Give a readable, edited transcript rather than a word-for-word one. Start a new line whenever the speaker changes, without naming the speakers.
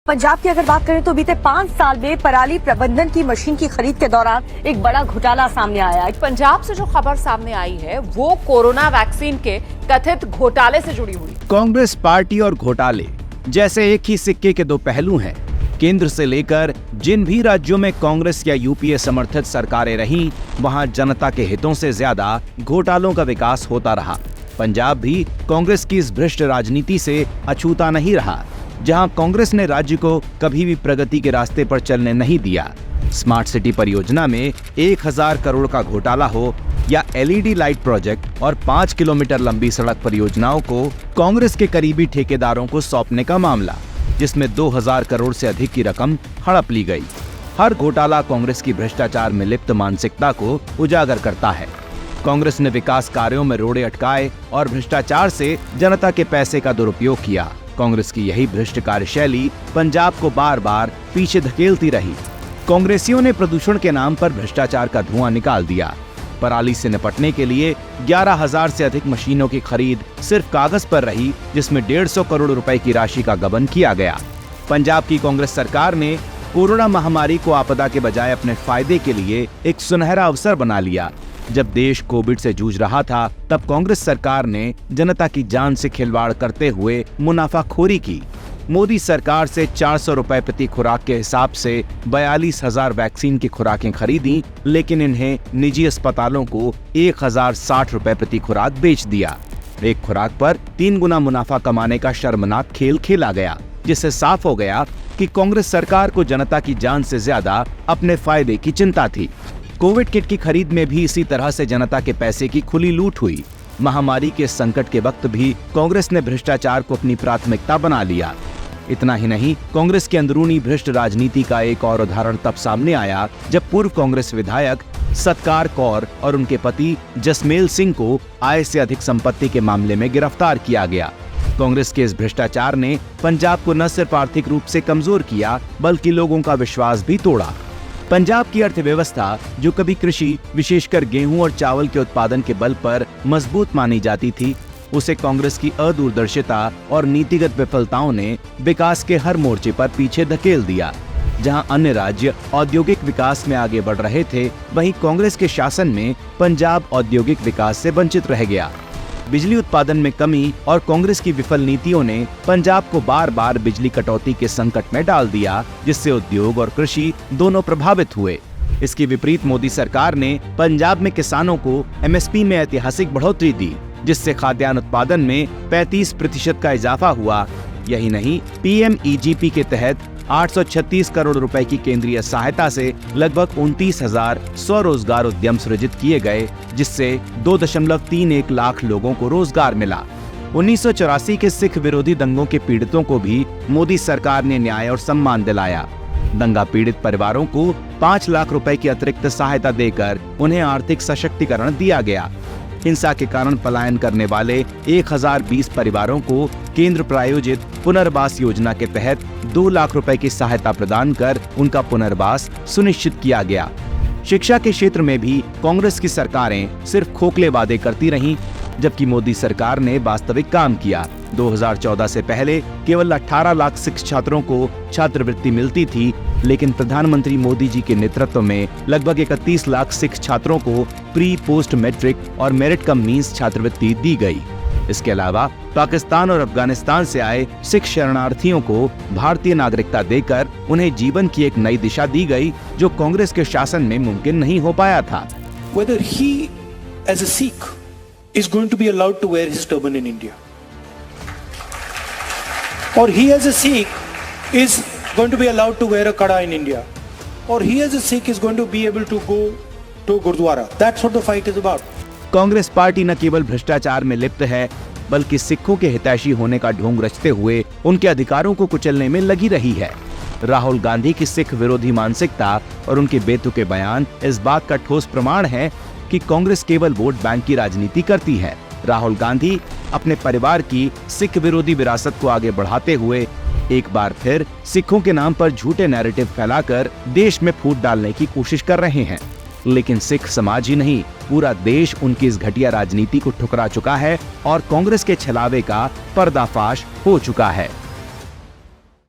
पंजाब की अगर बात करें तो बीते 5 साल में पराली प्रबंधन की मशीन की खरीद के दौरान एक बड़ा घोटाला सामने आया है।
पंजाब से जो खबर सामने आई है वो कोरोना वैक्सीन के कथित घोटाले से जुड़ी हुई।
कांग्रेस पार्टी और घोटाले जैसे एक ही सिक्के के दो पहलू हैं। केंद्र से लेकर जिन भी राज्यों में कांग्रेस या यूपीए समर्थित सरकारें रहीं, वहां जनता के हितों से ज्यादा घोटालों का विकास होता रहा। पंजाब भी कांग्रेस की इस भ्रष्ट राजनीति से अछूता नहीं रहा, जहां कांग्रेस ने राज्य को कभी भी प्रगति के रास्ते पर चलने नहीं दिया। स्मार्ट सिटी परियोजना में 1000 करोड़ का घोटाला हो या एलईडी लाइट प्रोजेक्ट और 5 किलोमीटर लंबी सड़क परियोजनाओं को कांग्रेस के करीबी ठेकेदारों को सौंपने का मामला, जिसमें 2000 करोड़ से अधिक की रकम हड़प ली गई। हर घोटाला कांग्रेस की भ्रष्टाचार में लिप्त मानसिकता को उजागर करता है। कांग्रेस ने विकास कार्यों में रोड़े अटकाए और भ्रष्टाचार से जनता के पैसे का दुरुपयोग किया। कांग्रेस की यही भ्रष्ट कार्यशैली पंजाब को बार बार पीछे धकेलती रही। कांग्रेसियों ने प्रदूषण के नाम पर भ्रष्टाचार का धुआं निकाल दिया। पराली से निपटने के लिए 11,000 से अधिक मशीनों की खरीद सिर्फ कागज पर रही, जिसमें 150 करोड़ रुपए की राशि का गबन किया गया। पंजाब की कांग्रेस सरकार ने कोरोना महामारी को आपदा के बजाय अपने फायदे के लिए एक सुनहरा अवसर बना लिया। जब देश कोविड से जूझ रहा था, तब कांग्रेस सरकार ने जनता की जान से खिलवाड़ करते हुए मुनाफाखोरी की। मोदी सरकार से 400 रुपए प्रति खुराक के हिसाब से 42,000 वैक्सीन की खुराकें खरीदी, लेकिन इन्हें निजी अस्पतालों को 1,060 रुपए प्रति खुराक बेच दिया। एक खुराक पर 3 गुना मुनाफा कमाने का शर्मनाक खेल खेला गया, जिससे साफ हो गया कि कांग्रेस सरकार को जनता की जान से ज्यादा अपने फायदे की चिंता थी। कोविड किट की खरीद में भी इसी तरह से जनता के पैसे की खुली लूट हुई। महामारी के संकट के वक्त भी कांग्रेस ने भ्रष्टाचार को अपनी प्राथमिकता बना लिया। इतना ही नहीं, कांग्रेस की अंदरूनी भ्रष्ट राजनीति का एक और उदाहरण तब सामने आया जब पूर्व कांग्रेस विधायक सत्कार कौर और उनके पति जसमेल सिंह को आय से अधिक संपत्ति के मामले में गिरफ्तार किया गया। कांग्रेस के इस भ्रष्टाचार ने पंजाब को न सिर्फ आर्थिक रूप से कमजोर किया, बल्कि लोगों का विश्वास भी तोड़ा। पंजाब की अर्थव्यवस्था, जो कभी कृषि, विशेषकर गेहूं और चावल के उत्पादन के बल पर मजबूत मानी जाती थी, उसे कांग्रेस की अदूरदर्शिता और नीतिगत विफलताओं ने विकास के हर मोर्चे पर पीछे धकेल दिया। जहां अन्य राज्य औद्योगिक विकास में आगे बढ़ रहे थे, वहीं कांग्रेस के शासन में पंजाब औद्योगिक विकास से वंचित रह गया। बिजली उत्पादन में कमी और कांग्रेस की विफल नीतियों ने पंजाब को बार बार बिजली कटौती के संकट में डाल दिया, जिससे उद्योग और कृषि दोनों प्रभावित हुए। इसके विपरीत मोदी सरकार ने पंजाब में किसानों को एमएसपी में ऐतिहासिक बढ़ोतरी दी, जिससे खाद्यान्न उत्पादन में 35% का इजाफा हुआ। यही नहीं, पीएमईजीपी के तहत 836 करोड़ रुपए की केंद्रीय सहायता से लगभग 29,000 स्वरोजगार उद्यम सृजित किए गए, जिससे 2.31 लाख लोगों को रोजगार मिला। 1984 के सिख विरोधी दंगों के पीड़ितों को भी मोदी सरकार ने न्याय और सम्मान दिलाया। दंगा पीड़ित परिवारों को 5 लाख रुपए की अतिरिक्त सहायता देकर उन्हें आर्थिक सशक्तिकरण दिया गया। हिंसा के कारण पलायन करने वाले 1020 परिवारों को केंद्र प्रायोजित पुनर्वास योजना के तहत 2 लाख रुपए की सहायता प्रदान कर उनका पुनर्वास सुनिश्चित किया गया। शिक्षा के क्षेत्र में भी कांग्रेस की सरकारें सिर्फ खोखले वादे करती रहीं, जबकि मोदी सरकार ने वास्तविक काम किया। 2014 से पहले केवल 18 लाख सिख छात्रों को छात्रवृत्ति मिलती थी, लेकिन प्रधानमंत्री मोदी जी के नेतृत्व में लगभग 31 लाख सिख छात्रों को प्री पोस्ट मैट्रिक और मेरिट कम मींस छात्रवृत्ति दी गई। इसके अलावा पाकिस्तान और अफगानिस्तान से आए सिख शरणार्थियों को भारतीय नागरिकता देकर उन्हें जीवन की एक नई दिशा दी गई, जो कांग्रेस के शासन में मुमकिन नहीं हो पाया था।
Whether he as a Sikh is going to be allowed to wear his turban in India, or he as a Sikh is going to be allowed to wear a kada in India, or he as a Sikh is going to be able to go to Gurdwara. That's what the fight is about.
Congress party न केवल भ्रष्टाचार में लिप्त है, बल्कि सिखों के हितैषी होने का ढोंग रचते हुए उनके अधिकारों को कुचलने में लगी रही है। राहुल गांधी की सिख विरोधी मानसिकता और उनके बेतुके बयान इस बात का ठोस प्रमाण है कि कांग्रेस केवल वोट बैंक की राजनीति करती है। राहुल गांधी अपने परिवार की सिख विरोधी विरासत को आगे बढ़ाते हुए एक बार फिर सिखों के नाम पर झूठे नैरेटिव फैलाकर देश में फूट डालने की कोशिश कर रहे हैं। लेकिन सिख समाज ही नहीं, पूरा देश उनकी इस घटिया राजनीति को ठुकरा चुका है और कांग्रेस के छलावे का पर्दाफाश हो चुका है।